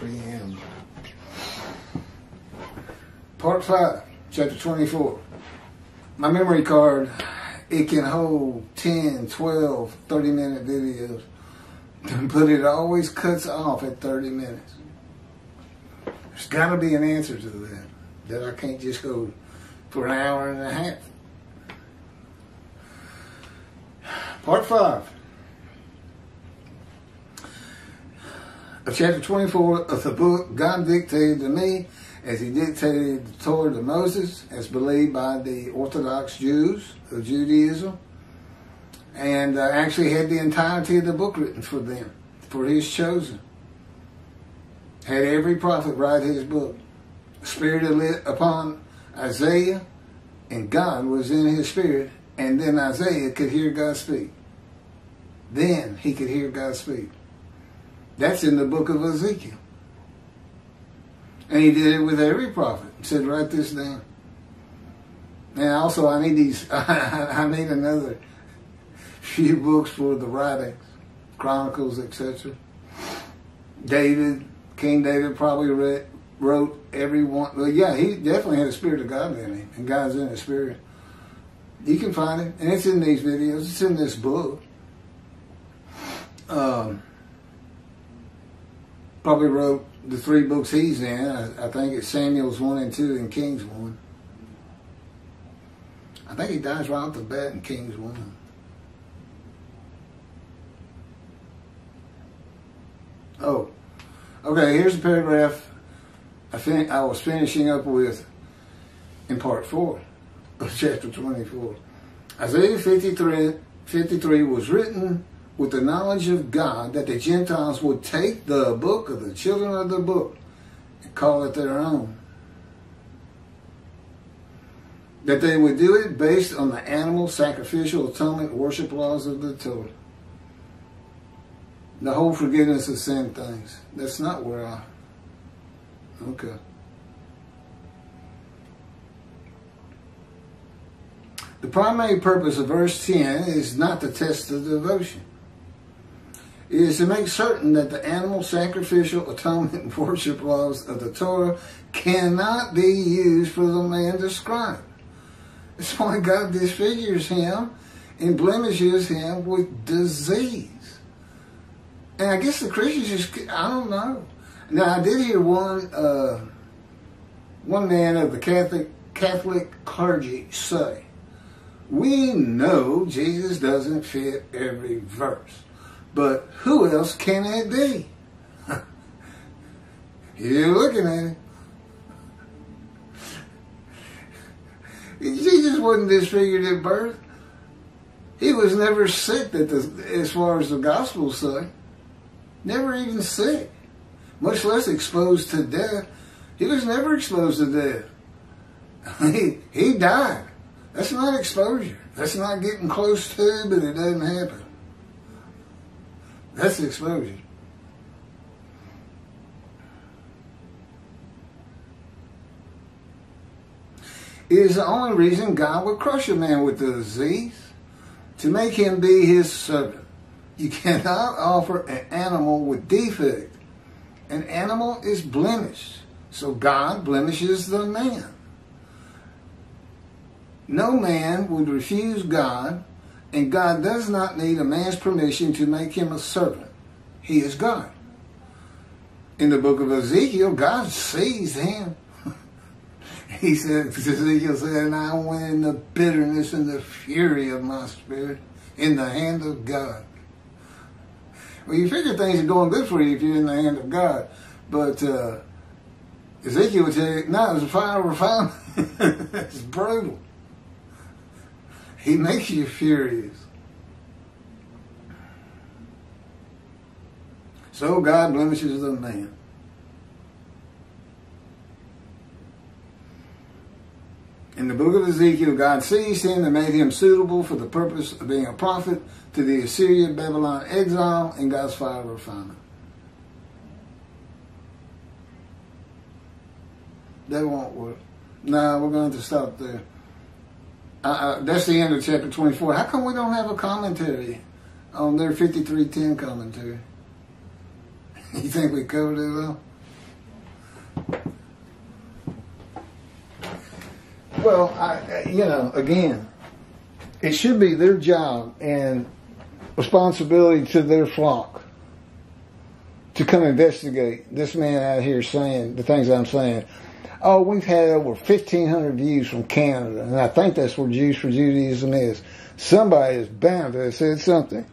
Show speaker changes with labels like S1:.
S1: preamble. Part 5, chapter 24. My memory card, it can hold 10, 12, 30-minute videos, but it always cuts off at 30 minutes. There's got to be an answer to that I can't just go for an hour and a half. Part 5 of chapter 24 of the book God dictated to me as he dictated the Torah to Moses, as believed by the Orthodox Jews of Judaism, and actually had the entirety of the book written for them, for his chosen. Had every prophet write his book. The Spirit lit upon Isaiah, and God was in his spirit, and then Isaiah could hear God speak. Then he could hear God speak. That's in the book of Ezekiel. And he did it with every prophet. He said, write this down. And also, I need these. I need another few books for the writings, Chronicles, etc. King David probably wrote every one. Well, yeah, he definitely had the Spirit of God in him, and God's in his spirit. You can find it, and it's in these videos. It's in this book. Probably wrote the 3 books he's in. I think it's Samuel's 1 and 2 and Kings 1. I think he dies right off the bat in Kings 1. Oh, okay, here's the paragraph I was finishing up with in part 4 of chapter 24. Isaiah 53 was written with the knowledge of God that the Gentiles would take the book of the children of the book and call it their own. That they would do it based on the animal, sacrificial, atonement, worship laws of the Torah. The whole forgiveness of sin things. That's not where I... Okay. The primary purpose of verse 10 is not to test the devotion. It is to make certain that the animal, sacrificial, atonement, and worship laws of the Torah cannot be used for the man described. That's why God disfigures him and blemishes him with disease. And I guess the Christians just, I don't know. Now, I did hear one man of the Catholic clergy say, we know Jesus doesn't fit every verse. But who else can it be? You're looking at it. Jesus wasn't disfigured at birth. He was never sick, as far as the Gospels say. Never even sick. Much less exposed to death. He was never exposed to death. He died. That's not exposure. That's not getting close to, but it doesn't happen. That's exposure. It is the only reason God would crush a man with the disease, to make him be his servant. You cannot offer an animal with defect. An animal is blemished, so God blemishes the man. No man would refuse God, and God does not need a man's permission to make him a servant. He is God. In the book of Ezekiel, God seized him. He said, Ezekiel said, and I went in the bitterness and the fury of my spirit in the hand of God. Well, you figure things are going good for you if you're in the hand of God. But Ezekiel would tell you, no, it was a fire of refinement. It's brutal. He makes you furious. So God blemishes the man. In the book of Ezekiel, God seized him and made him suitable for the purpose of being a prophet to the Assyrian Babylon exile in God's fire of refinement. That won't work. No, we're going to stop there. That's the end of chapter 24. How come we don't have a commentary on their 53:10 commentary? You think we covered it all? Well, again, it should be their job and responsibility to their flock to come investigate this man out here saying the things I'm saying. Oh, we've had over 1,500 views from Canada, and I think that's where Jews for Judaism is. Somebody is bound to have said something.